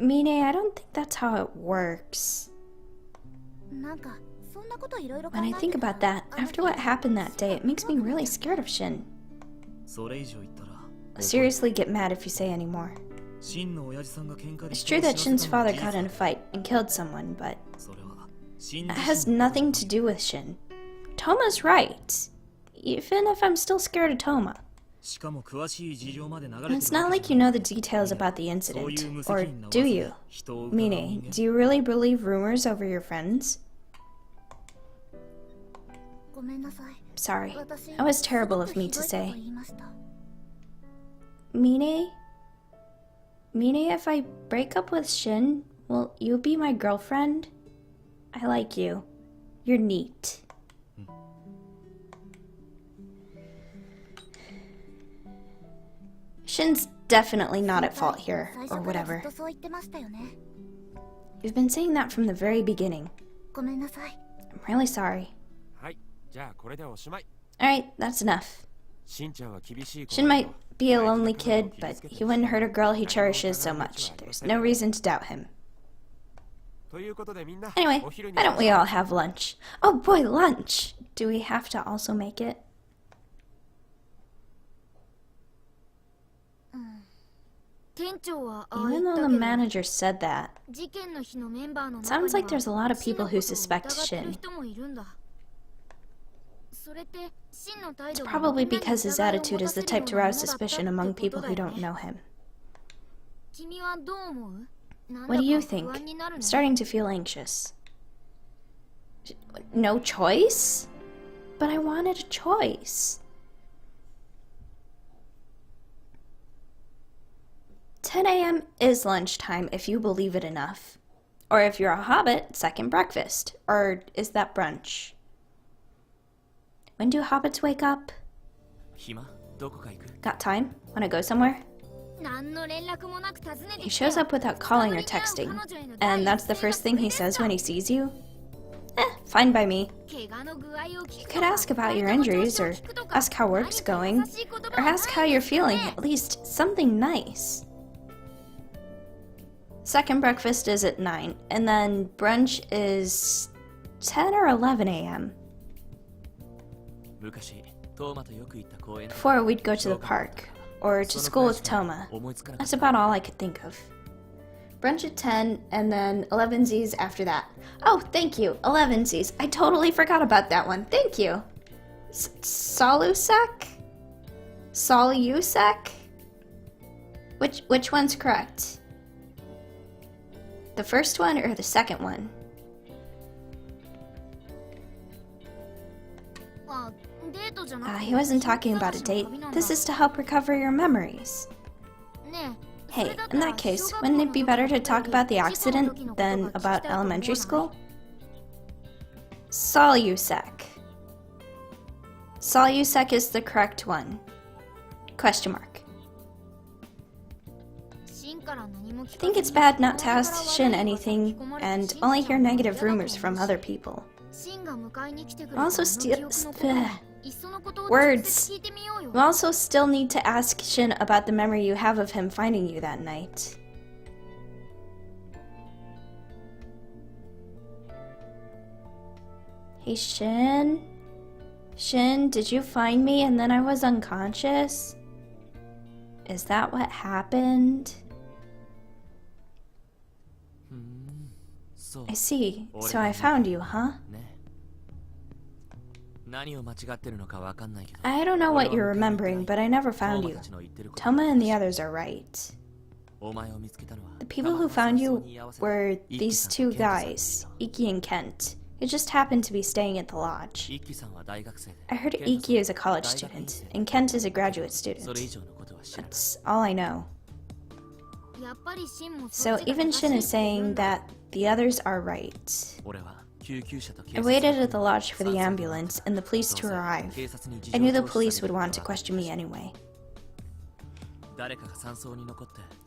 Mine, I don't think that's how it works. When I think about that, after what happened that day, it makes me really scared of Shin. I'll seriously get mad if you say any more. It's true that Shin's father got in a fight and killed someone, but it has nothing to do with Shin. Toma's right. Even if I'm still scared of Toma. And it's not like you know the details about the incident. Or do you? Mine, do you really believe rumors over your friends? Sorry, that was terrible of me to say. Mine, if I break up with Shin, will you be my girlfriend? I like you. You're neat. Shin's definitely not at fault here, or whatever. You've been saying that from the very beginning. I'm really sorry. Alright, that's enough. Shin might be a lonely kid, but he wouldn't hurt a girl he cherishes so much. There's no reason to doubt him. Anyway, why don't we all have lunch? Oh boy, lunch! Do we have to also make it? Even though the manager said that, it sounds like there's a lot of people who suspect Shin. It's probably because his attitude is the type to rouse suspicion among people who don't know him. What do you think? I'm starting to feel anxious. No choice? But I wanted a choice. 10 a.m. is lunchtime if you believe it enough. Or if you're a hobbit, second breakfast. Or is that brunch? When do hobbits wake up? Got time? Wanna go somewhere? He shows up without calling or texting. And that's the first thing he says when he sees you? Fine by me. You could ask about your injuries, or ask how work's going, or ask how you're feeling, at least something nice. Second breakfast is at 9, and then brunch is 10 or 11 a.m. Before, we'd go to the park, or to school with Toma. That's about all I could think of. Brunch at 10, and then 11sies after that. Oh, thank you, 11sies. I totally forgot about that one. Thank you. Shousaphine? Shousaphine? Which one's correct? The first one or the second one? He wasn't talking about a date. This is to help recover your memories. Hey, in that case, wouldn't it be better to talk about the accident than about elementary school? Shousaphine. Shousaphine is the correct one. Question mark. I think it's bad not to ask Shin anything and only hear negative rumors from other people. You also still need to ask Shin about the memory you have of him finding you that night. Hey Shin? Shin, did you find me and then I was unconscious? Is that what happened? I see. So I found you, huh? I don't know what you're remembering, but I never found you. Toma and the others are right. The people who found you were these two guys, Iki and Kent, who just happened to be staying at the lodge. I heard Iki is a college student, and Kent is a graduate student. That's all I know. So even Shin is saying that the others are right. I waited at the lodge for the ambulance and the police to arrive. I knew the police would want to question me anyway.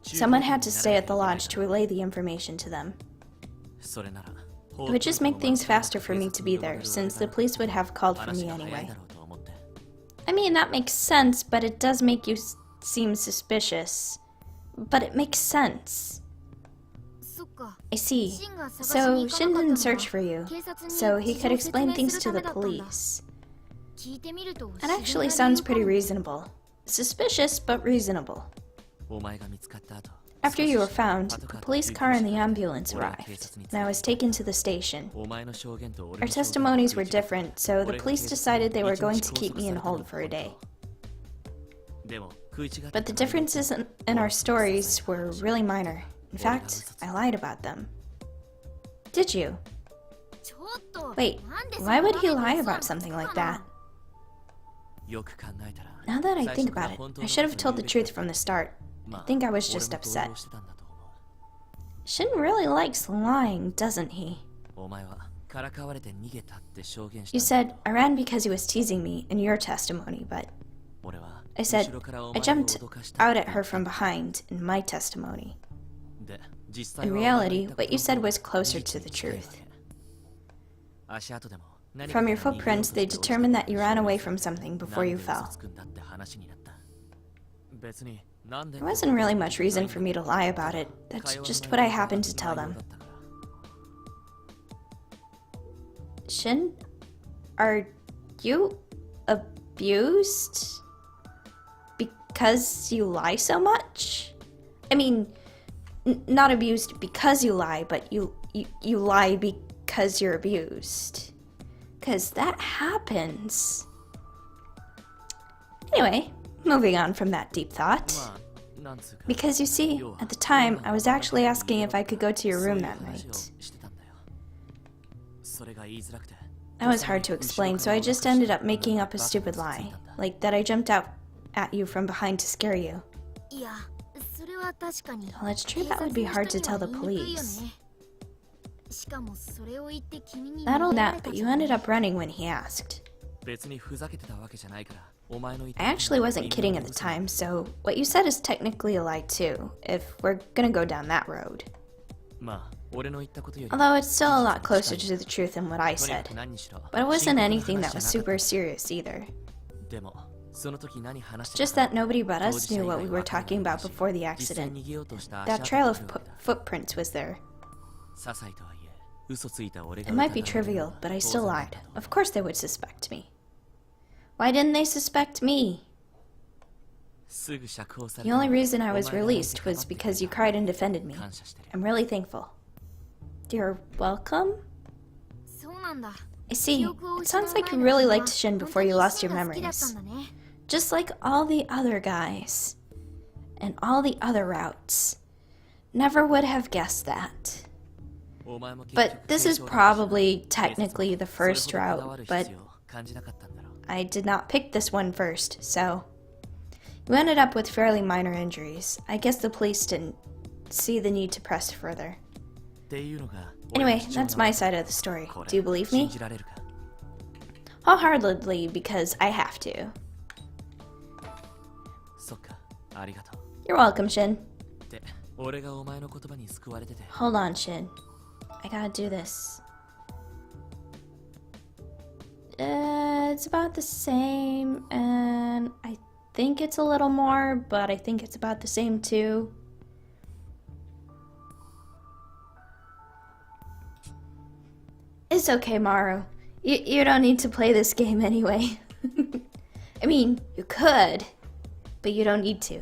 Someone had to stay at the lodge to relay the information to them. It would just make things faster for me to be there, since the police would have called for me anyway. I mean, that makes sense, but it does make you seem suspicious. But it makes sense. I see. So Shin didn't search for you, so he could explain things to the police. That actually sounds pretty reasonable. Suspicious, but reasonable. After you were found, the police car and the ambulance arrived, and I was taken to the station. Our testimonies were different, so the police decided they were going to keep me in hold for a day. But the differences in our stories were really minor. In fact, I lied about them. Did you? Wait, why would he lie about something like that? Now that I think about it, I should have told the truth from the start. I think I was just upset. Shin really likes lying, doesn't he? You said, I ran because he was teasing me in your testimony, but I said, I jumped out at her from behind in my testimony. In reality, what you said was closer to the truth. From your footprints, they determined that you ran away from something before you fell. There wasn't really much reason for me to lie about it. That's just what I happened to tell them. Shin? Are you abused? Because you lie so much? I mean, not abused because you lie, but you lie because you're abused. Because that happens. Anyway, moving on from that deep thought. Because you see, at the time, I was actually asking if I could go to your room that night. That was hard to explain, so I just ended up making up a stupid lie. Like that I jumped out at you from behind to scare you. Well, it's true that would be hard to tell the police. Not only that, but you ended up running when he asked. I actually wasn't kidding at the time, so what you said is technically a lie too, if we're gonna go down that road. Although it's still a lot closer to the truth than what I said. But it wasn't anything that was super serious either. Just that nobody but us knew what we were talking about before the accident. That trail of footprints was there. It might be trivial, but I still lied. Of course they would suspect me. Why didn't they suspect me? The only reason I was released was because you cried and defended me. I'm really thankful. You're welcome? I see. It sounds like you really liked Shin before you lost your memories. Just like all the other guys. And all the other routes. Never would have guessed that. But this is probably technically the first route, but I did not pick this one first, so you ended up with fairly minor injuries. I guess the police didn't see the need to press further. Anyway, that's my side of the story. Do you believe me? Wholeheartedly, because I have to. You're welcome, Shin. Hold on, Shin. I gotta do this. It's about the same, and I think it's a little more, but I think it's about the same too. It's okay, Maru. You don't need to play this game anyway. I mean, you could, but you don't need to.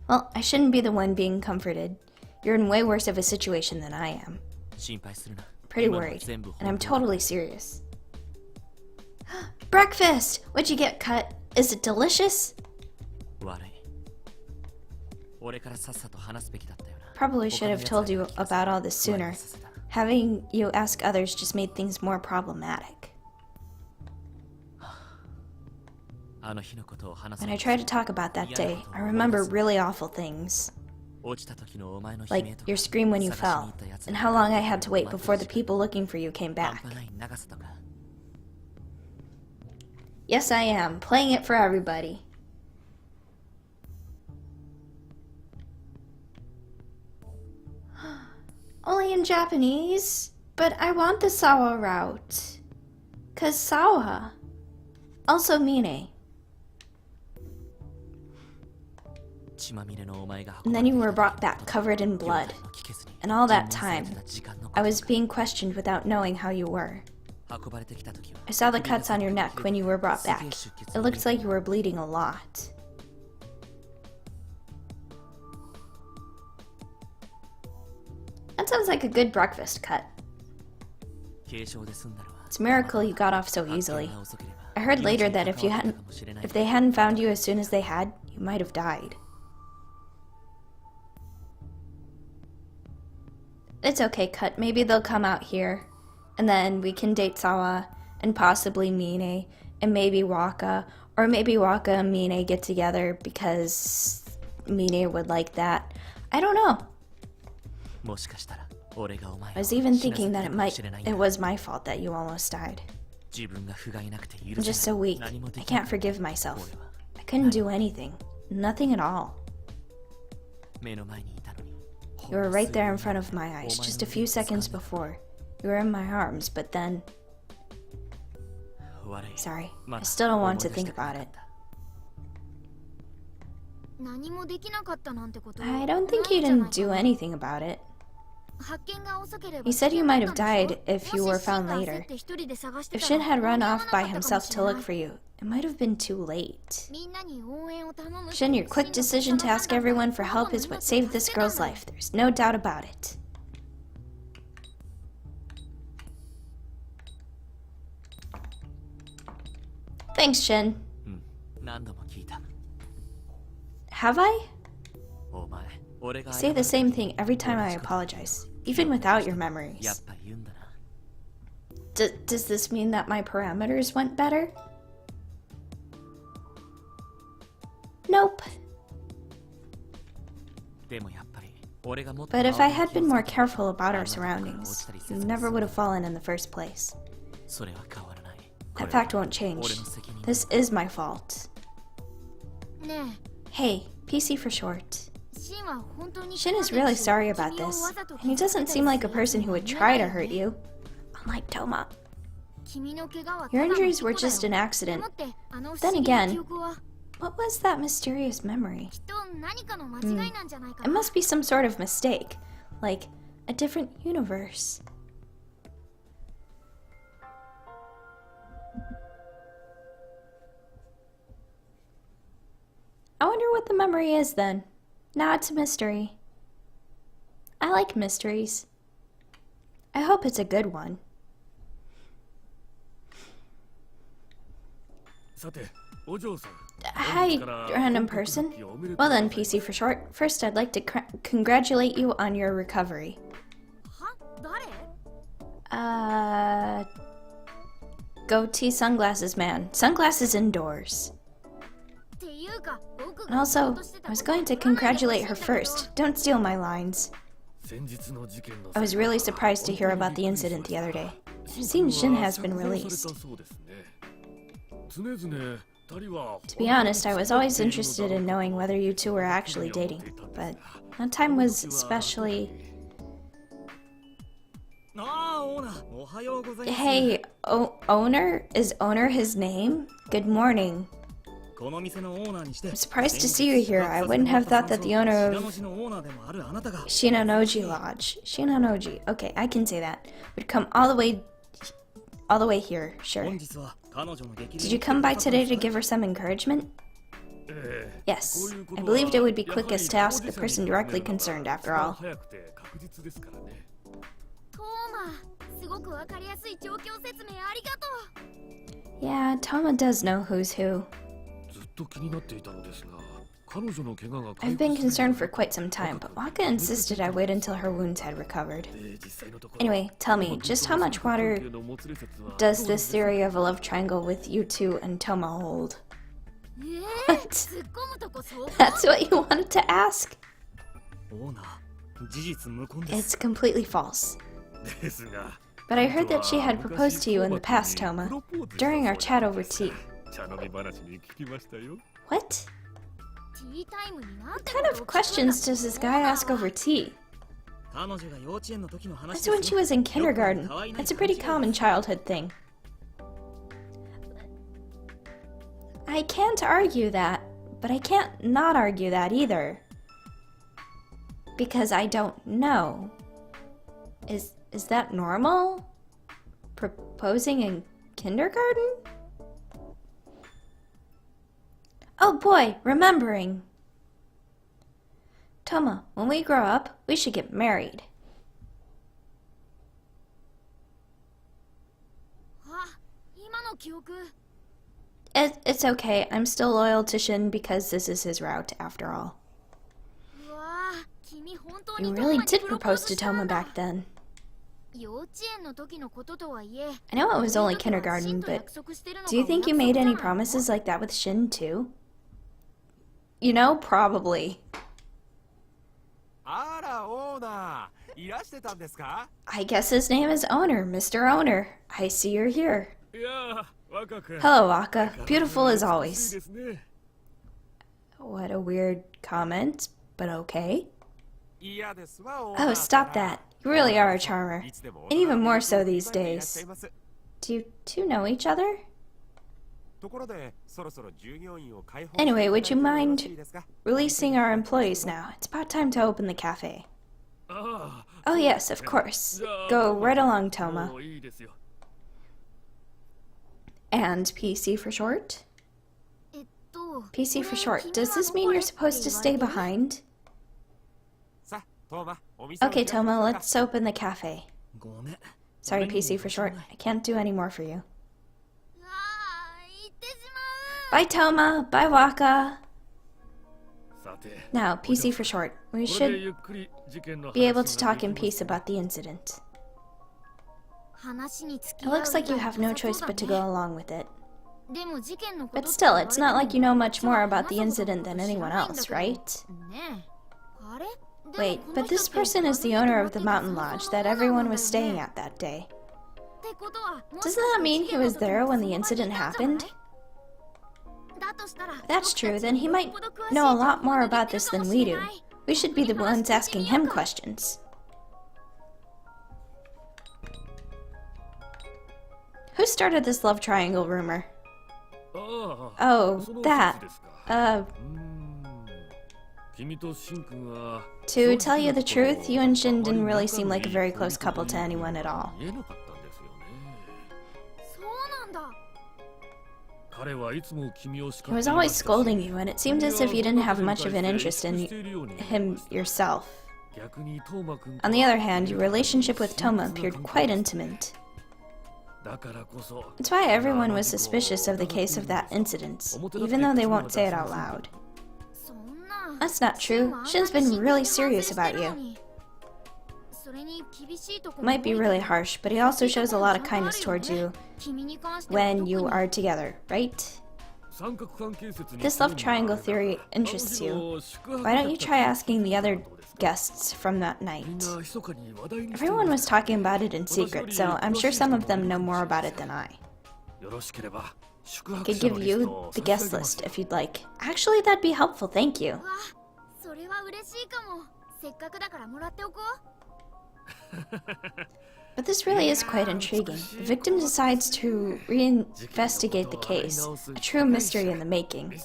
Well, I shouldn't be the one being comforted. You're in way worse of a situation than I am. Pretty worried, and I'm totally serious. Breakfast! What'd you get, Cut? Is it delicious? Probably should have told you about all this sooner. Having you ask others just made things more problematic. When I try to talk about that day, I remember really awful things. Like your scream when you fell, and how long I had to wait before the people looking for you came back. Yes, I am, playing it for everybody. Only in Japanese? But I want the Sawa route. 'Cause Sawa. Also Mine. And then you were brought back covered in blood. And all that time, I was being questioned without knowing how you were. I saw the cuts on your neck when you were brought back. It looked like you were bleeding a lot. That sounds like a good breakfast cut. It's a miracle you got off so easily. I heard later that if they hadn't found you as soon as they had, you might have died. It's okay, Cut. Maybe they'll come out here. And then we can date Sawa and possibly Mine and maybe Waka. Or maybe Waka and Mine get together because Mine would like that. I don't know. I was even thinking that it was my fault that you almost died. I'm just so weak. I can't forgive myself. I couldn't do anything. Nothing at all. You were right there in front of my eyes just a few seconds before. You were in my arms, but then... Sorry, I still don't want to think about it. I don't think you didn't do anything about it. He said you might have died if you were found later. If Shin had run off by himself to look for you, it might have been too late. Shin, your quick decision to ask everyone for help is what saved this girl's life. There's no doubt about it. Thanks, Shin. Have I? You say the same thing every time I apologize, even without your memories. Does this mean that my parameters went better? Nope. But if I had been more careful about our surroundings, you never would have fallen in the first place. That fact won't change. This is my fault. Hey, PC for short. Shin is really sorry about this, and he doesn't seem like a person who would try to hurt you, unlike Toma. Your injuries were just an accident. Then again, what was that mysterious memory? It must be some sort of mistake, like a different universe. I wonder what the memory is then. Now it's a mystery. I like mysteries. I hope it's a good one. Hi, random person. Well then, PC for short. First, I'd like to congratulate you on your recovery. Goatee sunglasses man. Sunglasses indoors. And also, I was going to congratulate her first. Don't steal my lines. I was really surprised to hear about the incident the other day. It seems Shin has been released. To be honest, I was always interested in knowing whether you two were actually dating, but that time was especially... Hey, owner? Is owner his name? Good morning. I'm surprised to see you here. I wouldn't have thought that the owner of Shinanoji Lodge. Shinanoji. Okay, I can say that. Would come all the way here, sure. Did you come by today to give her some encouragement? Yes. I believed it would be quickest to ask the person directly concerned, after all. Yeah, Toma does know who's who. I've been concerned for quite some time, but Waka insisted I wait until her wounds had recovered. Anyway, tell me, just how much water does this theory of a love triangle with you two and Toma hold? What? That's what you wanted to ask? It's completely false. But I heard that she had proposed to you in the past, Toma, during our chat over tea. What? What kind of questions does this guy ask over tea? That's when she was in kindergarten. That's a pretty common childhood thing. I can't argue that, but I can't not argue that either. Because I don't know. Is that normal? Proposing in kindergarten? Oh boy, remembering. Toma, when we grow up, we should get married. It's okay. I'm still loyal to Shin because this is his route, after all. You really did propose to Toma back then. I know it was only kindergarten, but do you think you made any promises like that with Shin, too? You know, probably. I guess his name is Owner, Mr. Owner. I see you're here. Hello, Waka. Beautiful as always. What a weird comment, but okay. Oh, stop that. You really are a charmer. And even more so these days. Do you two know each other? Anyway, would you mind releasing our employees now? It's about time to open the cafe. Oh yes, of course. Go right along, Toma. And PC for short? PC for short. Does this mean you're supposed to stay behind? Okay, Toma, let's open the cafe. Sorry, PC for short. I can't do any more for you. Bye, Toma. Bye, Waka. Now, PC for short. We should be able to talk in peace about the incident. It looks like you have no choice but to go along with it. But still, it's not like you know much more about the incident than anyone else, right? Wait, but this person is the owner of the mountain lodge that everyone was staying at that day. Doesn't that mean he was there when the incident happened? If that's true, then he might know a lot more about this than we do. We should be the ones asking him questions. Who started this love triangle rumor? Oh, that. To tell you the truth, you and Shin didn't really seem like a very close couple to anyone at all. He was always scolding you, and it seemed as if you didn't have much of an interest in him yourself. On the other hand, your relationship with Toma appeared quite intimate. It's why everyone was suspicious of the case of that incident, even though they won't say it out loud. That's not true. Shin's been really serious about you. Might be really harsh, but he also shows a lot of kindness towards you when you are together, right? This love triangle theory interests you. Why don't you try asking the other guests from that night? Everyone was talking about it in secret, so I'm sure some of them know more about it than I. I could give you the guest list if you'd like. Actually, that'd be helpful, thank you. But this really is quite intriguing. The victim decides to reinvestigate the case, a true mystery in the making.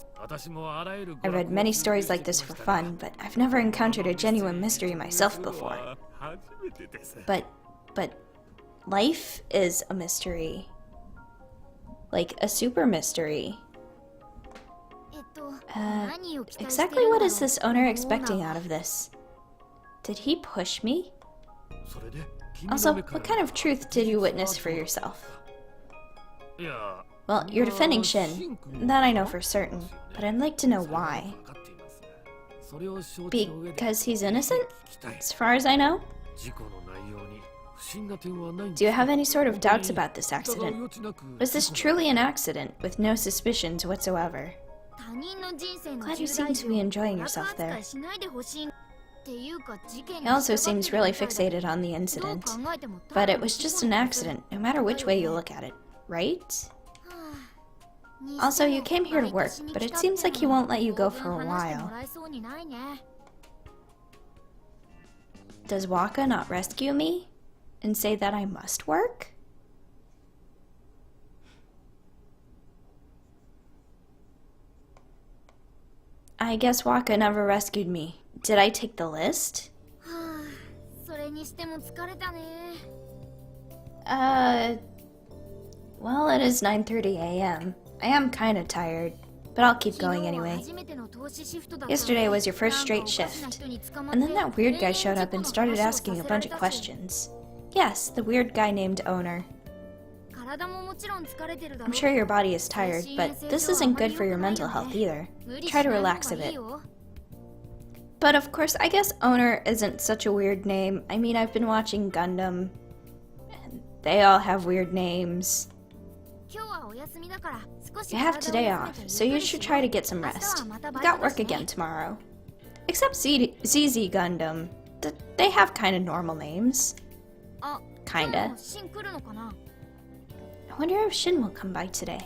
I read many stories like this for fun, but I've never encountered a genuine mystery myself before. But life is a mystery. Like a super mystery. Exactly what is this owner expecting out of this? Did he push me? Also, what kind of truth did you witness for yourself? Well, you're defending Shin. That I know for certain. But I'd like to know why. Because he's innocent? As far as I know? Do you have any sort of doubts about this accident? Was this truly an accident, with no suspicions whatsoever? Glad you seem to be enjoying yourself there. He also seems really fixated on the incident. But it was just an accident, no matter which way you look at it, right? Also, you came here to work, but it seems like he won't let you go for a while. Does Waka not rescue me? And say that I must work? I guess Waka never rescued me. Did I take the list? Well, it is 9:30 a.m. I am kinda tired, but I'll keep going anyway. Yesterday was your first straight shift, and then that weird guy showed up and started asking a bunch of questions. Yes, the weird guy named Owner. I'm sure your body is tired, but this isn't good for your mental health either. Try to relax a bit. But of course, I guess Owner isn't such a weird name. I mean, I've been watching Gundam, and they all have weird names. You have today off, so you should try to get some rest. We got work again tomorrow. Except ZZ Gundam. They have kinda normal names. Kinda. I wonder if Shin will come by today.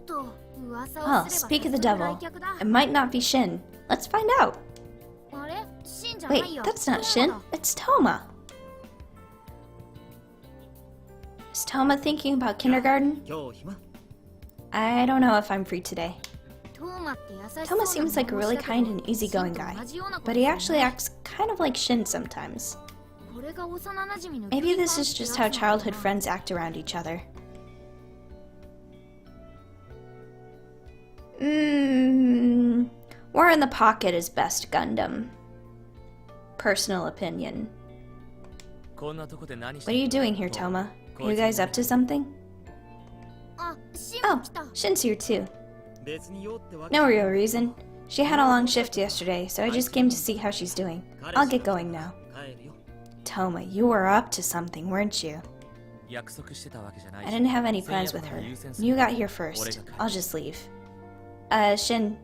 Well, speak of the devil. It might not be Shin. Let's find out. Wait, that's not Shin. It's Toma. Is Toma thinking about kindergarten? I don't know if I'm free today. Toma seems like a really kind and easygoing guy, but he actually acts kind of like Shin sometimes. Maybe this is just how childhood friends act around each other. War in the Pocket is best Gundam. Personal opinion. What are you doing here, Toma? Are you guys up to something? Oh, Shin's here too. No real reason. She had a long shift yesterday, so I just came to see how she's doing. I'll get going now. Toma, you were up to something, weren't you? I didn't have any plans with her. You got here first. I'll just leave. Shin,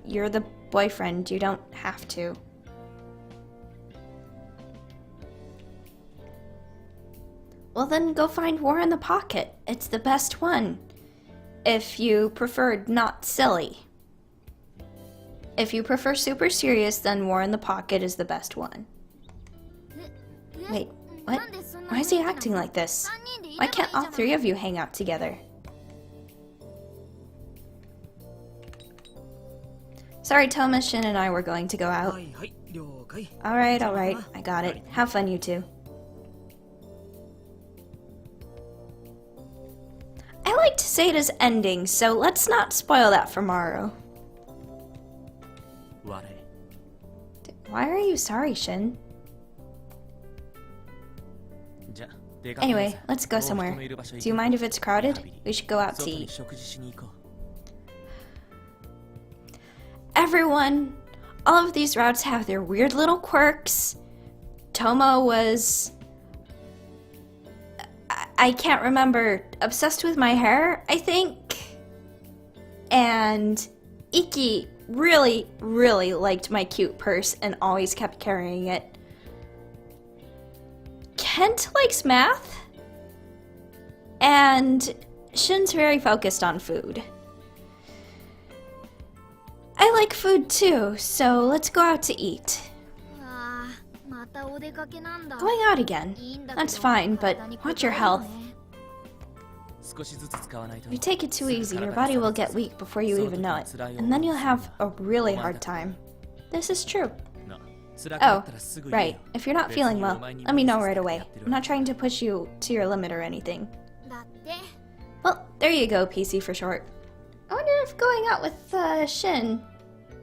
you're the boyfriend. You don't have to. Well then go find War in the Pocket. It's the best one. If you preferred not silly. If you prefer super serious, then War in the Pocket is the best one. Wait, what? Why is he acting like this? Why can't all three of you hang out together? Sorry, Toma, Shin and I were going to go out. Alright, I got it. Have fun, you two. I liked Seida's ending, so let's not spoil that for Maru. Why are you sorry, Shin? Anyway, let's go somewhere. Do you mind if it's crowded? We should go out to eat. Everyone, all of these routes have their weird little quirks. Toma was... I can't remember, obsessed with my hair, I think. And Iki really, really liked my cute purse and always kept carrying it. Kent likes math. And Shin's very focused on food. I like food too, so let's go out to eat. Going out again? That's fine, but watch your health. If you take it too easy, your body will get weak before you even know it, and then you'll have a really hard time. This is true. Oh, right. If you're not feeling well, let me know right away. I'm not trying to push you to your limit or anything. Well, there you go, PC for short. I wonder if going out with Shin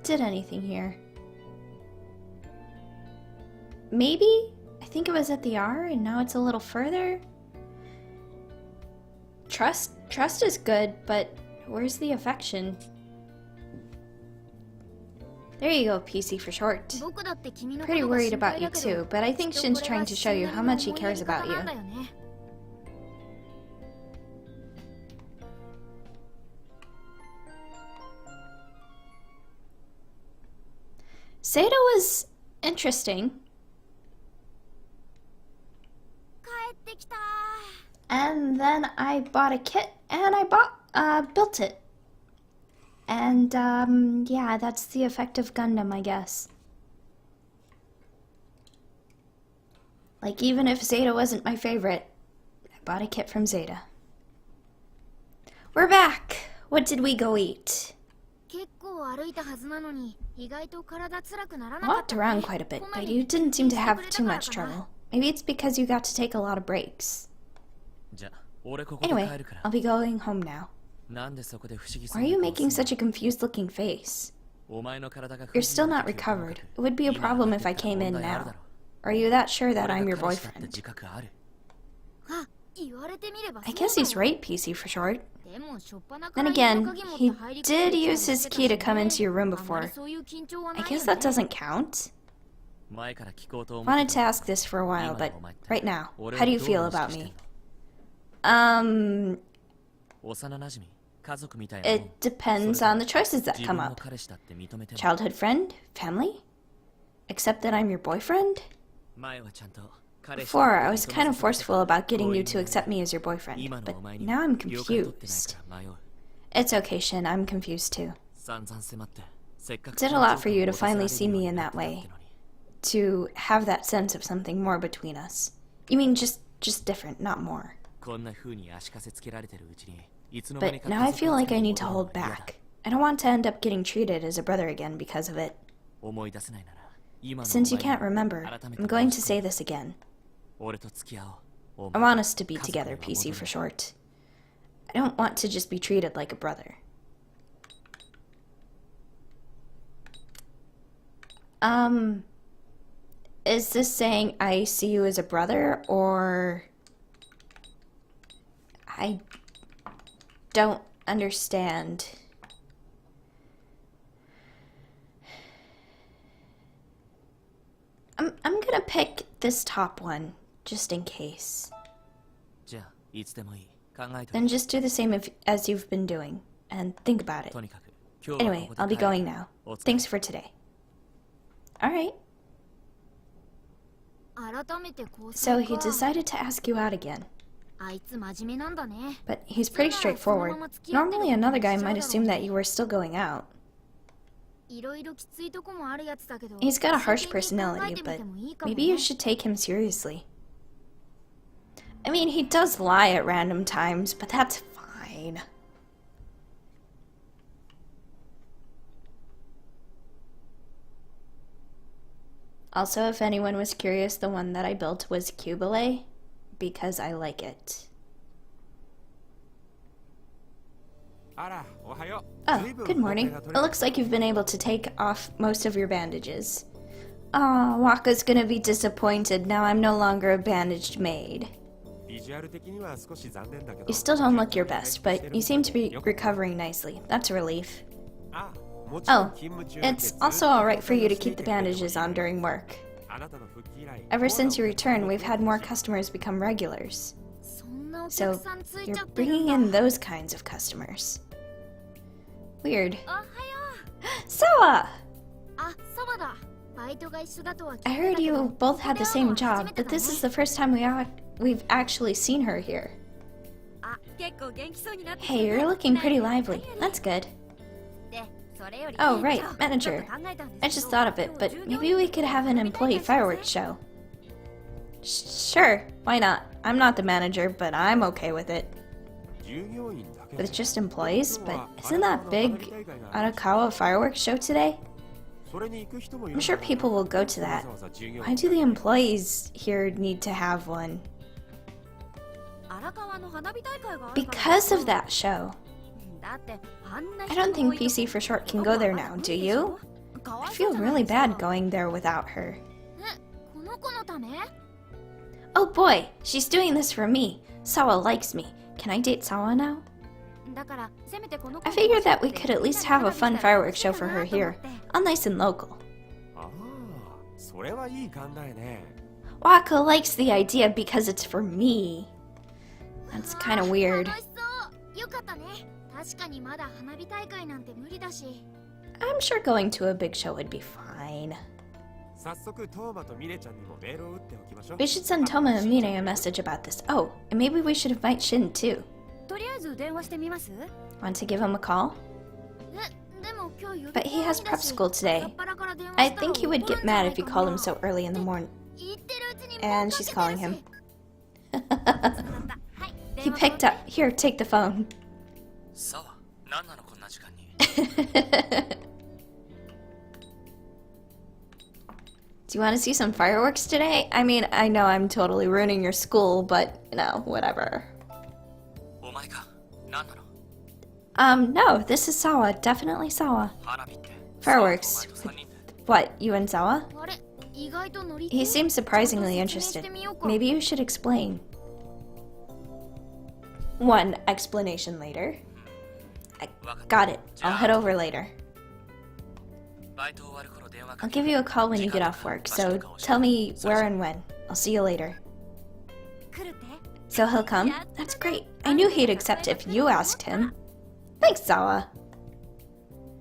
did anything here. Maybe? I think it was at the R and now it's a little further. Trust is good, but where's the affection? There you go, PC for short. Pretty worried about you too, but I think Shin's trying to show you how much he cares about you. Seida was interesting. And then I bought a kit and I built it. And yeah, that's the effect of Gundam, I guess. Like, even if Zeta wasn't my favorite, I bought a kit from Zeta. We're back! What did we go eat? Walked around quite a bit, but you didn't seem to have too much trouble. Maybe it's because you got to take a lot of breaks. Anyway, I'll be going home now. Why are you making such a confused-looking face? You're still not recovered. It would be a problem if I came in now. Are you that sure that I'm your boyfriend? I guess he's right, PC for short. Then again, he did use his key to come into your room before. I guess that doesn't count. Wanted to ask this for a while, but right now, how do you feel about me? It depends on the choices that come up. Childhood friend? Family? Except that I'm your boyfriend? Before, I was kind of forceful about getting you to accept me as your boyfriend, but now I'm confused. It's okay, Shin, I'm confused too. It did a lot for you to finally see me in that way. To have that sense of something more between us. You mean just different, not more. But now I feel like I need to hold back. I don't want to end up getting treated as a brother again because of it. Since you can't remember, I'm going to say this again. I want us to be together, PC for short. I don't want to just be treated like a brother. Is this saying I see you as a brother, or... I don't understand. I'm gonna pick this top one, just in case. Then just do the same as you've been doing, and think about it. Anyway, I'll be going now. Thanks for today. Alright. So he decided to ask you out again. But he's pretty straightforward. Normally another guy might assume that you were still going out. He's got a harsh personality, but maybe you should take him seriously. I mean, he does lie at random times, but that's fine. Also, if anyone was curious, the one that I built was Cubile, because I like it. Oh, good morning. It looks like you've been able to take off most of your bandages. Aw, Waka's gonna be disappointed now I'm no longer a bandaged maid. You still don't look your best, but you seem to be recovering nicely. That's a relief. Oh, it's also alright for you to keep the bandages on during work. Ever since your return, we've had more customers become regulars. So, you're bringing in those kinds of customers. Weird. Sawa! I heard you both had the same job, but this is the first time we've actually seen her here. Hey, you're looking pretty lively. That's good. Oh, right, manager. I just thought of it, but maybe we could have an employee fireworks show. Sure, why not? I'm not the manager, but I'm okay with it. With just employees? But isn't that big Arakawa fireworks show today? I'm sure people will go to that. Why do the employees here need to have one? Because of that show. I don't think PC for short can go there now, do you? I feel really bad going there without her. Oh boy, she's doing this for me. Sawa likes me. Can I date Sawa now? I figured that we could at least have a fun fireworks show for her here. All nice and local. Waka likes the idea because it's for me. That's kind of weird. I'm sure going to a big show would be fine. We should send Toma and Mine a message about this. Oh, and maybe we should invite Shin too. Want to give him a call? But he has prep school today. I think he would get mad if you called him so early in the morning. And she's calling him. He picked up. Here, take the phone. Do you want to see some fireworks today? I mean, I know I'm totally ruining your school, but, you know, whatever. No, this is Sawa. Definitely Sawa. Fireworks. What, you and Sawa? He seems surprisingly interested. Maybe you should explain. One explanation later. I got it. I'll head over later. I'll give you a call when you get off work, so tell me where and when. I'll see you later. So he'll come? That's great. I knew he'd accept if you asked him. Thanks, Sawa.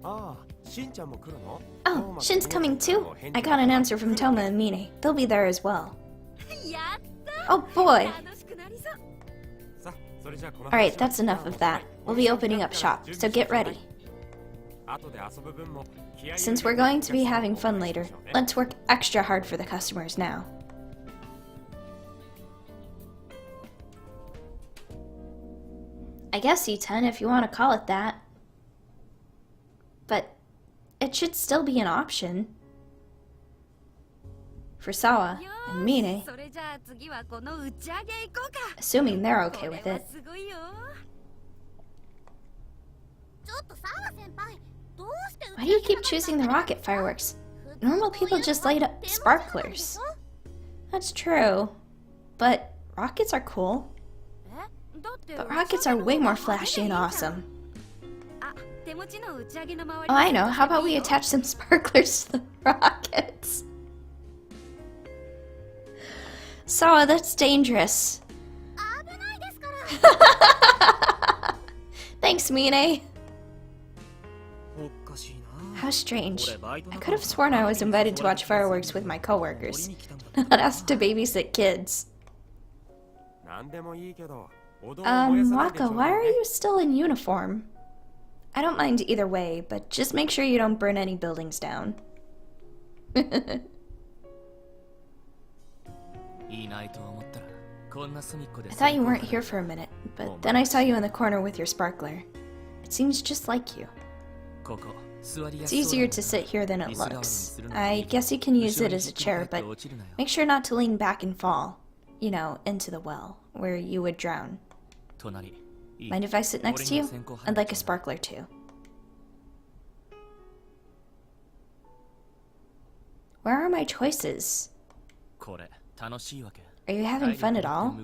Oh, Shin's coming too? I got an answer from Toma and Mine. They'll be there as well. Oh boy! Alright, that's enough of that. We'll be opening up shop, so get ready. Since we're going to be having fun later, let's work extra hard for the customers now. I guess E10 if you want to call it that. But it should still be an option. For Sawa and Mine. Assuming they're okay with it. Why do you keep choosing the rocket fireworks? Normal people just light up sparklers. That's true. But rockets are cool. But rockets are way more flashy and awesome. Oh, I know. How about we attach some sparklers to the rockets? Sawa, that's dangerous. Thanks, Mine. How strange. I could have sworn I was invited to watch fireworks with my coworkers, not asked to babysit kids. Waka, why are you still in uniform? I don't mind either way, but just make sure you don't burn any buildings down. I thought you weren't here for a minute, but then I saw you in the corner with your sparkler. It seems just like you. It's easier to sit here than it looks. I guess you can use it as a chair, but make sure not to lean back and fall. You know, into the well, where you would drown. Mind if I sit next to you? I'd like a sparkler too. Where are my choices? Are you having fun at all?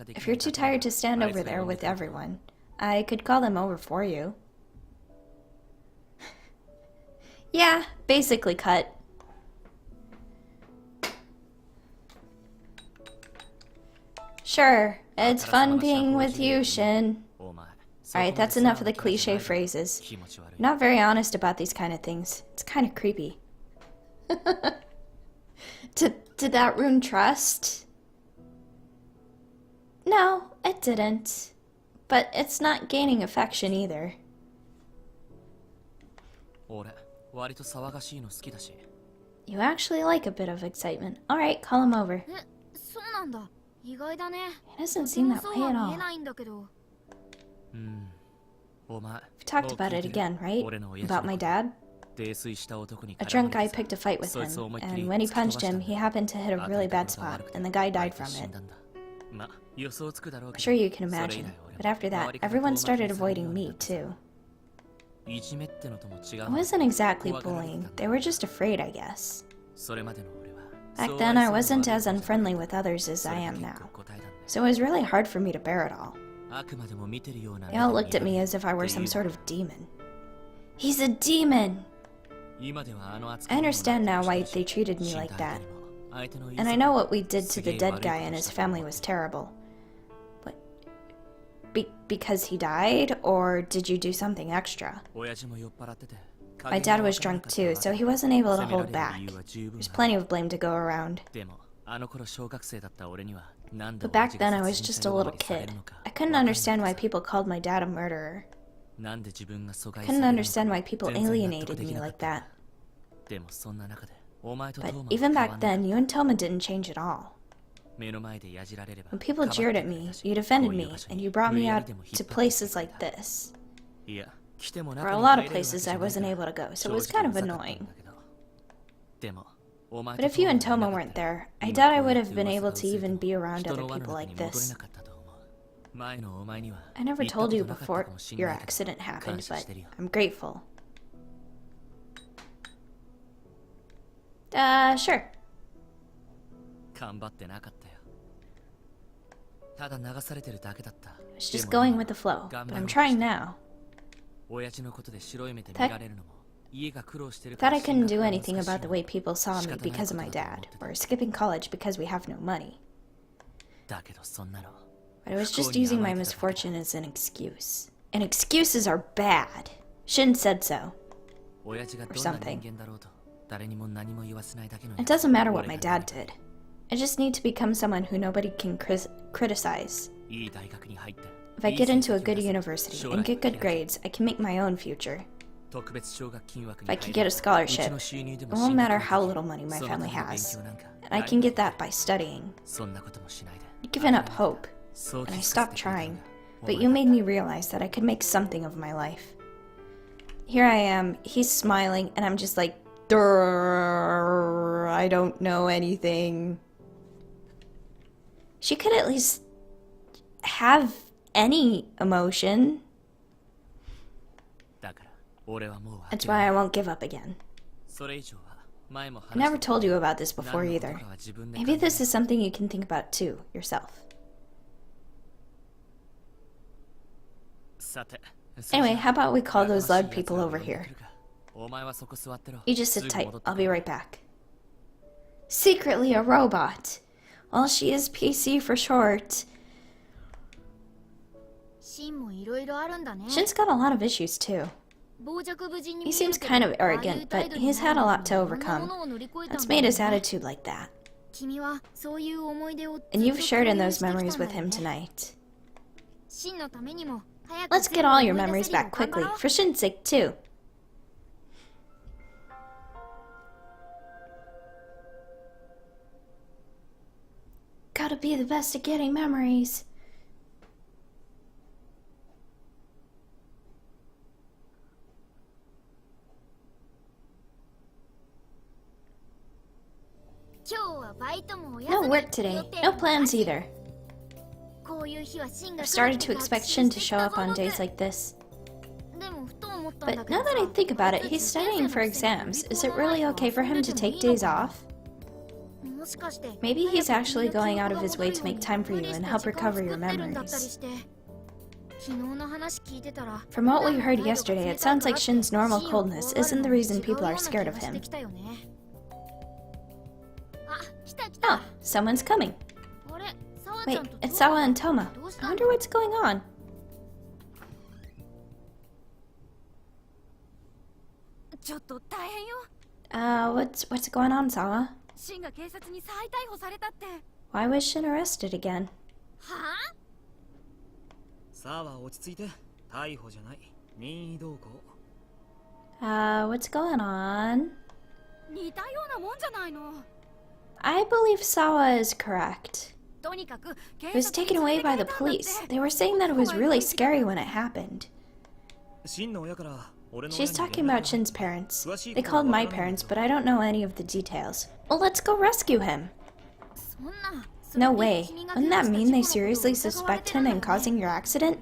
If you're too tired to stand over there with everyone, I could call them over for you. Yeah, basically cut. Sure, it's fun being with you, Shin. Alright, that's enough of the cliche phrases. You're not very honest about these kind of things. It's kind of creepy. Did that ruin trust? No, it didn't. But it's not gaining affection either. You actually like a bit of excitement. Alright, call him over. He doesn't seem that way at all. We've talked about it again, right? About my dad? A drunk guy picked a fight with him, and when he punched him, he happened to hit a really bad spot, and the guy died from it. I'm sure you can imagine, but after that, everyone started avoiding me, too. It wasn't exactly bullying, they were just afraid, I guess. Back then, I wasn't as unfriendly with others as I am now, so it was really hard for me to bear it all. They all looked at me as if I were some sort of demon. He's a demon! I understand now why they treated me like that. And I know what we did to the dead guy and his family was terrible. But... because he died? Or did you do something extra? My dad was drunk too, so he wasn't able to hold back. There's plenty of blame to go around. But back then I was just a little kid. I couldn't understand why people called my dad a murderer. I couldn't understand why people alienated me like that. But even back then, you and Toma didn't change at all. When people jeered at me, you defended me, and you brought me out to places like this. For a lot of places I wasn't able to go, so it was kind of annoying. But if you and Toma weren't there, I doubt I would have been able to even be around other people like this. I never told you before your accident happened, but I'm grateful. Sure. I was just going with the flow, but I'm trying now. Thought I couldn't do anything about the way people saw me because of my dad, or skipping college because we have no money. But I was just using my misfortune as an excuse. And excuses are bad. Shin said so. Or something. It doesn't matter what my dad did. I just need to become someone who nobody can criticize. If I get into a good university and get good grades, I can make my own future. If I can get a scholarship, it won't matter how little money my family has. And I can get that by studying. I'd given up hope, and I stopped trying, but you made me realize that I could make something of my life. Here I am, he's smiling, and I'm just like, I don't know anything. She could at least have any emotion. That's why I won't give up again. I never told you about this before either. Maybe this is something you can think about too, yourself. Anyway, how about we call those loud people over here? You just sit tight, I'll be right back. Secretly a robot. Well, she is PC for short. Shin's got a lot of issues too. He seems kind of arrogant, but he's had a lot to overcome. That's made his attitude like that. And you've shared in those memories with him tonight. Let's get all your memories back quickly, for Shin's sake too. Gotta be the best at getting memories. No work today. No plans either. I've started to expect Shin to show up on days like this. But now that I think about it, he's studying for exams. Is it really okay for him to take days off? Maybe he's actually going out of his way to make time for you and help recover your memories. From what we heard yesterday, it sounds like Shin's normal coldness isn't the reason people are scared of him. Oh, someone's coming. Wait, it's Sawa and Toma. I wonder what's going on. What's going on, Sawa? Why was Shin arrested again? What's going on? I believe Sawa is correct. He was taken away by the police. They were saying that it was really scary when it happened. She's talking about Shin's parents. They called my parents, but I don't know any of the details. Well, let's go rescue him. No way. Wouldn't that mean they seriously suspect him in causing your accident?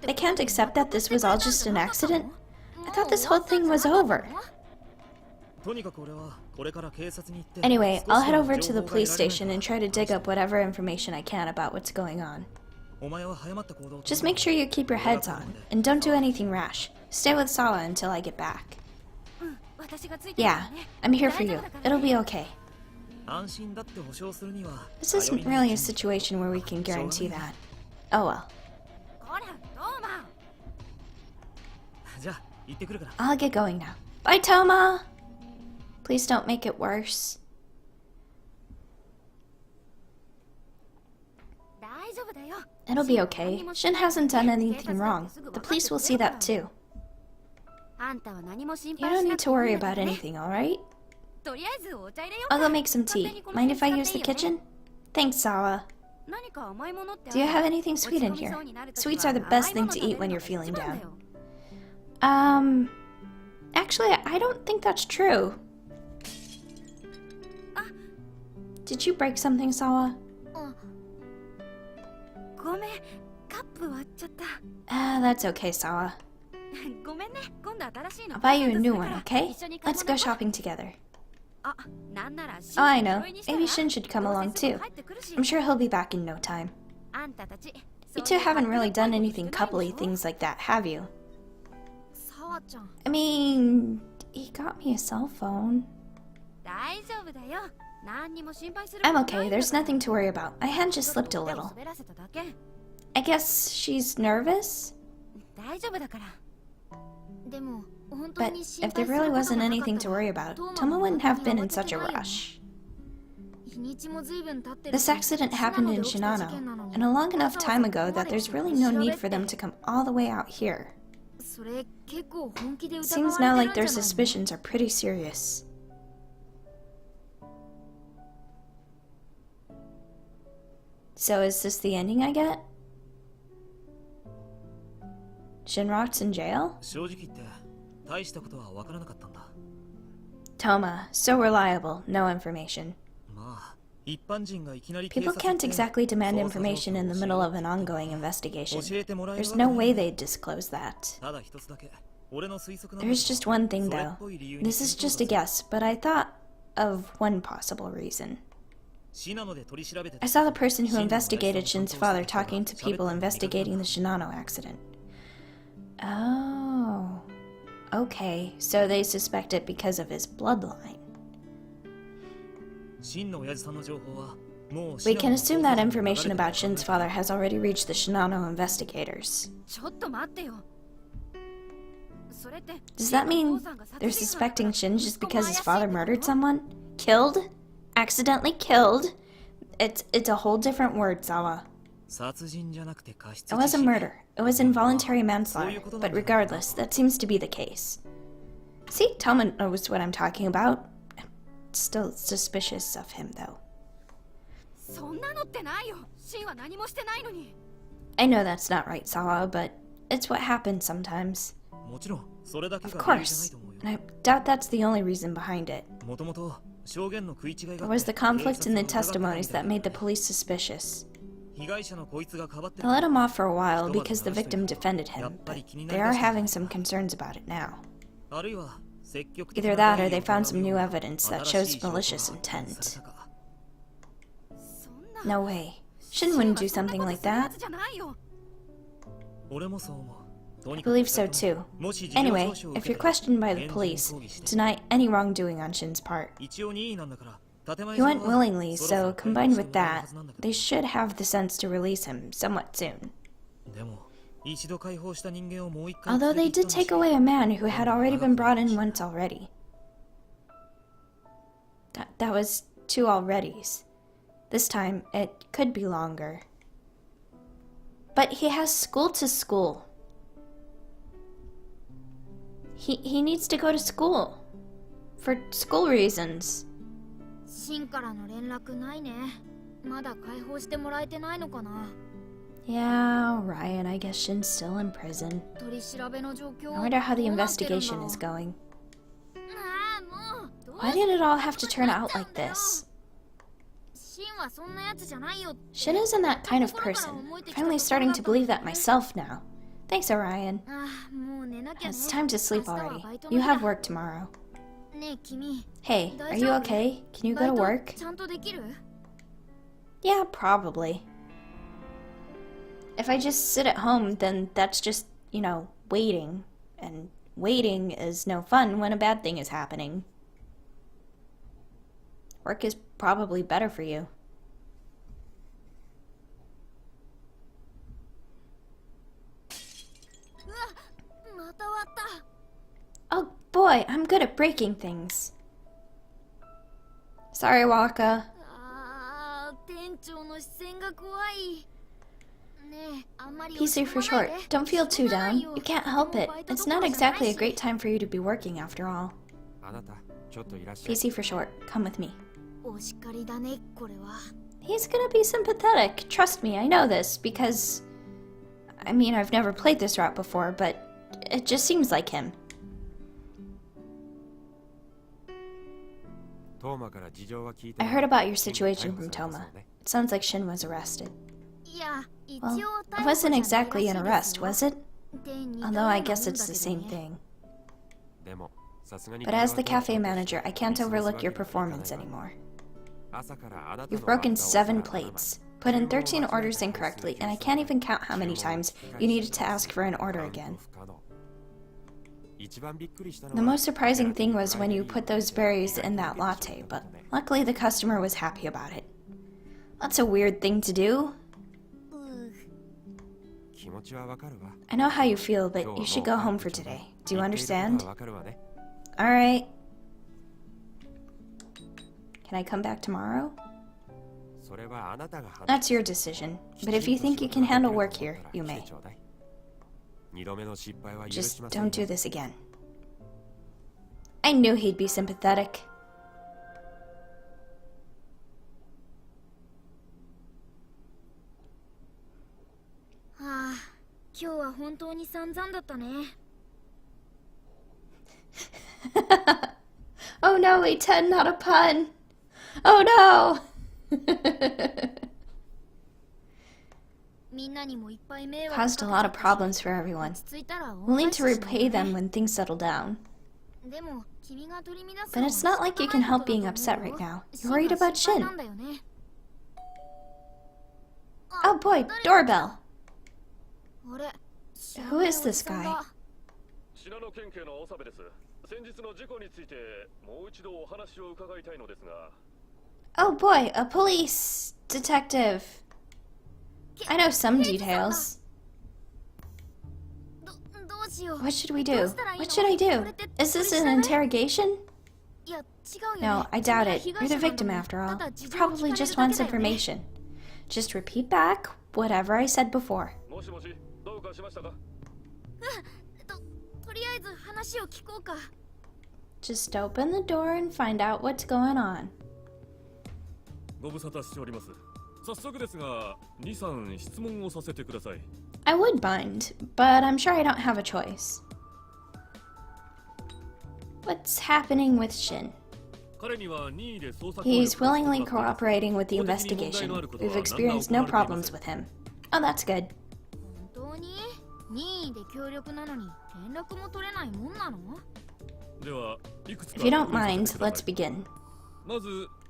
They can't accept that this was all just an accident? I thought this whole thing was over. Anyway, I'll head over to the police station and try to dig up whatever information I can about what's going on. Just make sure you keep your heads on, and don't do anything rash. Stay with Sawa until I get back. Yeah, I'm here for you. It'll be okay. This isn't really a situation where we can guarantee that. Oh well. I'll get going now. Bye, Toma! Please don't make it worse. It'll be okay. Shin hasn't done anything wrong. The police will see that too. You don't need to worry about anything, alright? I'll go make some tea. Mind if I use the kitchen? Thanks, Sawa. Do you have anything sweet in here? Sweets are the best thing to eat when you're feeling down. Actually, I don't think that's true. Did you break something, Sawa? That's okay, Sawa. I'll buy you a new one, okay? Let's go shopping together. Oh, I know. Maybe Shin should come along too. I'm sure he'll be back in no time. You two haven't really done anything coupley things like that, have you? I mean, he got me a cell phone. I'm okay, there's nothing to worry about. My hand just slipped a little. I guess she's nervous? But if there really wasn't anything to worry about, Toma wouldn't have been in such a rush. This accident happened in Shinano, and a long enough time ago that there's really no need for them to come all the way out here. Seems now like their suspicions are pretty serious. So is this the ending I get? Shinrock's in jail? Toma, so reliable, no information. People can't exactly demand information in the middle of an ongoing investigation. There's no way they'd disclose that. There's just one thing though. This is just a guess, but I thought of one possible reason. I saw the person who investigated Shin's father talking to people investigating the Shinano accident. Oh. Okay, so they suspect it because of his bloodline. We can assume that information about Shin's father has already reached the Shinano investigators. Does that mean they're suspecting Shin just because his father murdered someone? Killed? Accidentally killed? It's a whole different word, Sawa. It wasn't murder. It was involuntary manslaughter. But regardless, that seems to be the case. See, Toma knows what I'm talking about. I'm still suspicious of him, though. I know that's not right, Sawa, but it's what happens sometimes. Of course. And I doubt that's the only reason behind it. It was the conflict in the testimonies that made the police suspicious. They let him off for a while because the victim defended him, but they are having some concerns about it now. Either that or they found some new evidence that shows malicious intent. No way. Shin wouldn't do something like that. I believe so too. Anyway, if you're questioned by the police, deny any wrongdoing on Shin's part. He went willingly, so combined with that, they should have the sense to release him somewhat soon. Although they did take away a man who had already been brought in once already. That was 2 alreadys. This time, it could be longer. But he has school to school. He needs to go to school. For school reasons. Yeah, Ryan, I guess Shin's still in prison. I wonder how the investigation is going. Why did it all have to turn out like this? Shin isn't that kind of person. Finally starting to believe that myself now. Thanks, Orion. It's time to sleep already. You have work tomorrow. Hey, are you okay? Can you go to work? Yeah, probably. If I just sit at home, then that's just, waiting. And waiting is no fun when a bad thing is happening. Work is probably better for you. Oh boy, I'm good at breaking things. Sorry, Waka. PC for short. Don't feel too down. You can't help it. It's not exactly a great time for you to be working after all. PC for short. Come with me. He's gonna be sympathetic. Trust me, I know this, because... I've never played this route before, but it just seems like him. I heard about your situation from Toma. It sounds like Shin was arrested. Well, it wasn't exactly an arrest, was it? Although I guess it's the same thing. But as the cafe manager, I can't overlook your performance anymore. You've broken 7 plates, put in 13 orders incorrectly, and I can't even count how many times you needed to ask for an order again. The most surprising thing was when you put those berries in that latte, but luckily the customer was happy about it. That's a weird thing to do. I know how you feel, but you should go home for today. Do you understand? Alright. Can I come back tomorrow? That's your decision, but if you think you can handle work here, you may. Just don't do this again. I knew he'd be sympathetic. Oh no, A10, not a pun. Oh no! Caused a lot of problems for everyone. We'll need to repay them when things settle down. But it's not like you can help being upset right now. You're worried about Shin. Oh boy, doorbell! Who is this guy? Oh boy, a police detective. I know some details. What should we do? What should I do? Is this an interrogation? No, I doubt it. You're the victim after all. He probably just wants information. Just repeat back whatever I said before. Just open the door and find out what's going on. I would mind, but I'm sure I don't have a choice. What's happening with Shin? He's willingly cooperating with the investigation. We've experienced no problems with him. Oh, that's good. If you don't mind, let's begin.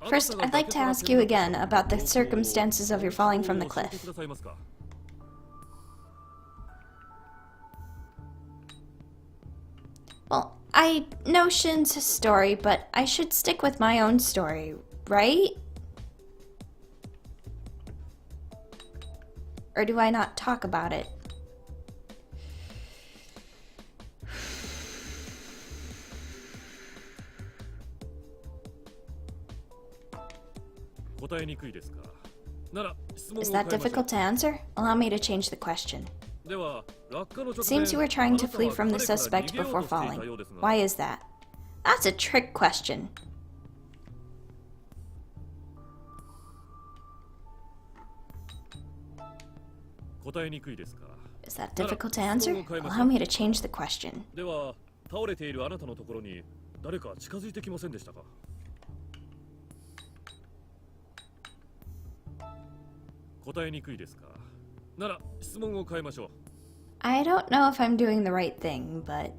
First, I'd like to ask you again about the circumstances of your falling from the cliff. Well, I know Shin's story, but I should stick with my own story, right? Or do I not talk about it? Is that difficult to answer? Allow me to change the question. It seems you were trying to flee from the suspect before falling. Why is that? That's a trick question. Is that difficult to answer? Allow me to change the question. I don't know if I'm doing the right thing, but...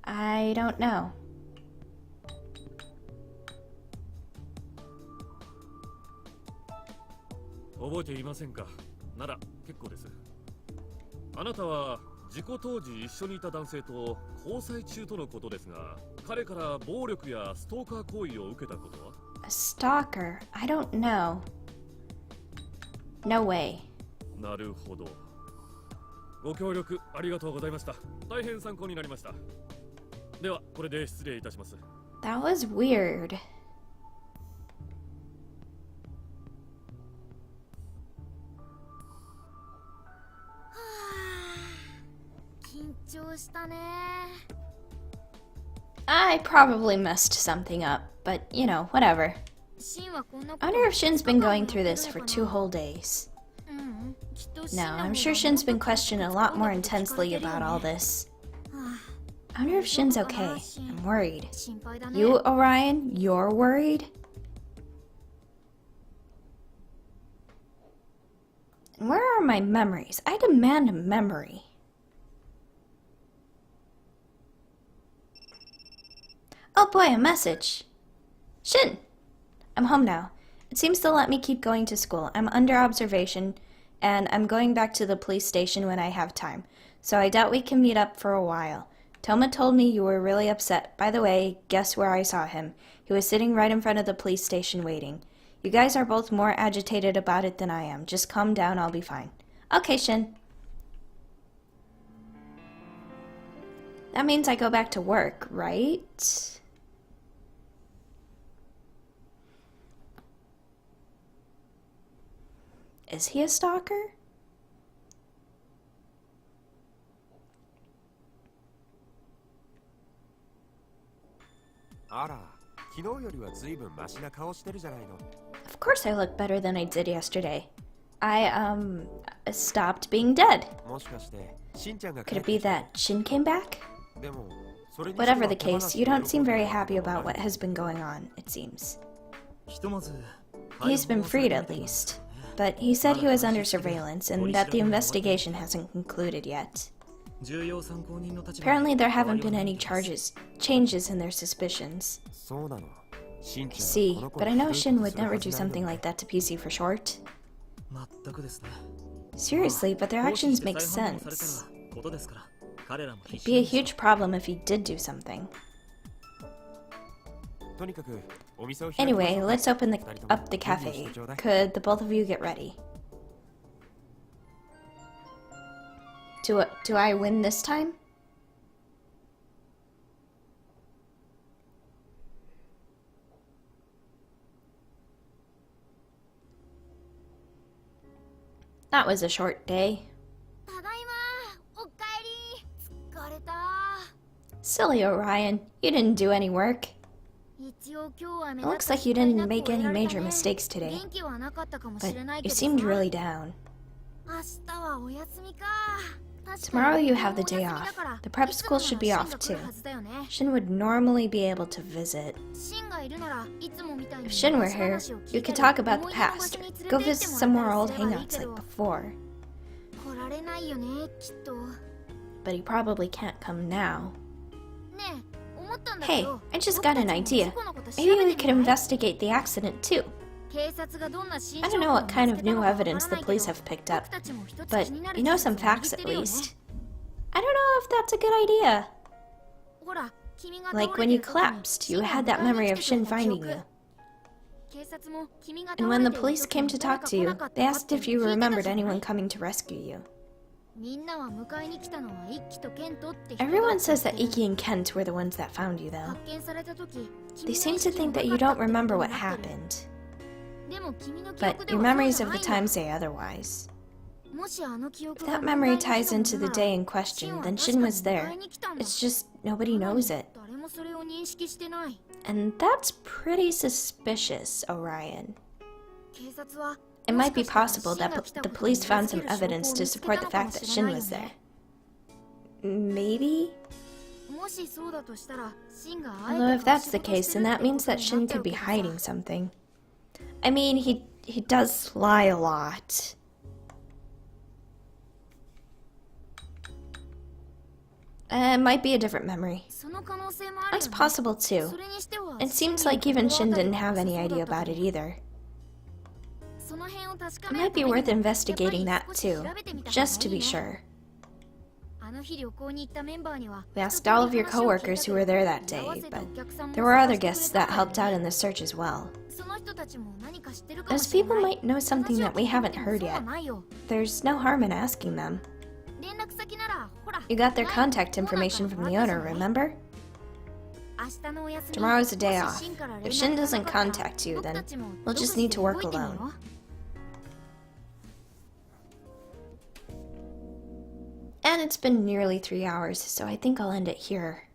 I don't know. A stalker? I don't know. No way. That was weird. I probably messed something up, but you know, whatever. I wonder if Shin's been going through this for 2 whole days. No, I'm sure Shin's been questioned a lot more intensely about all this. I wonder if Shin's okay. I'm worried. You, Orion, you're worried? And where are my memories? I demand a memory. Oh boy, a message. Shin! I'm home now. It seems to let me keep going to school. I'm under observation, and I'm going back to the police station when I have time. So I doubt we can meet up for a while. Toma told me you were really upset. By the way, guess where I saw him? He was sitting right in front of the police station waiting. You guys are both more agitated about it than I am. Just calm down, I'll be fine. Okay, Shin. That means I go back to work, right? Is he a stalker? Of course I look better than I did yesterday. I, stopped being dead. Could it be that Shin came back? Whatever the case, you don't seem very happy about what has been going on, it seems. He's been freed at least, but he said he was under surveillance and that the investigation hasn't concluded yet. Apparently there haven't been any changes in their suspicions. I see, but I know Shin would never do something like that to PC for short. Seriously, but their actions make sense. It'd be a huge problem if he did do something. Anyway, let's open up the cafe. Could the both of you get ready? Do I win this time? That was a short day. Silly Orion, you didn't do any work. It looks like you didn't make any major mistakes today, but you seemed really down. Tomorrow you have the day off. The prep school should be off too. Shin would normally be able to visit. If Shin were here, you could talk about the past, or go visit some more old hangouts like before. But he probably can't come now. Hey, I just got an idea. Maybe we could investigate the accident too. I don't know what kind of new evidence the police have picked up, but you know some facts at least. I don't know if that's a good idea. Like when you collapsed, you had that memory of Shin finding you. And when the police came to talk to you, they asked if you remembered anyone coming to rescue you. Everyone says that Iki and Kent were the ones that found you, though. They seem to think that you don't remember what happened. But your memories of the time say otherwise. If that memory ties into the day in question, then Shin was there. It's just nobody knows it. And that's pretty suspicious, Orion. It might be possible that the police found some evidence to support the fact that Shin was there. Maybe? Although if that's the case, then that means that Shin could be hiding something. I mean, he does lie a lot. It might be a different memory. That's possible too. It seems like even Shin didn't have any idea about it either. It might be worth investigating that too, just to be sure. We asked all of your coworkers who were there that day, but there were other guests that helped out in the search as well. Those people might know something that we haven't heard yet. There's no harm in asking them. You got their contact information from the owner, remember? Tomorrow's a day off. If Shin doesn't contact you, then we'll just need to work alone. And it's been nearly 3 hours, so I think I'll end it here.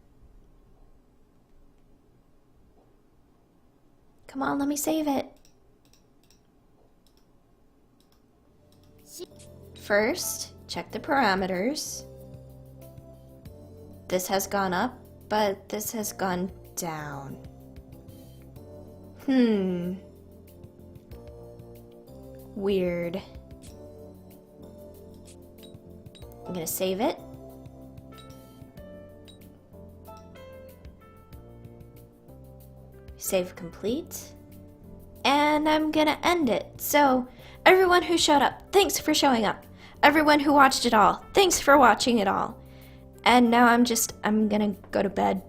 Come on, let me save it. First, check the parameters. this has gone up, but this has gone down. Weird. I'm gonna save it. Save complete. And I'm gonna end it. So, everyone who showed up, thanks for showing up. Everyone who watched it all, thanks for watching it all. And now I'm gonna go to bed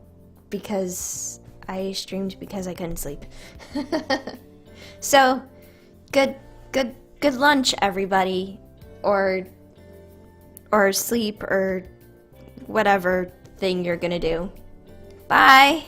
because I streamed because I couldn't sleep. So, good lunch, everybody. Or sleep, or whatever thing you're gonna do. Bye!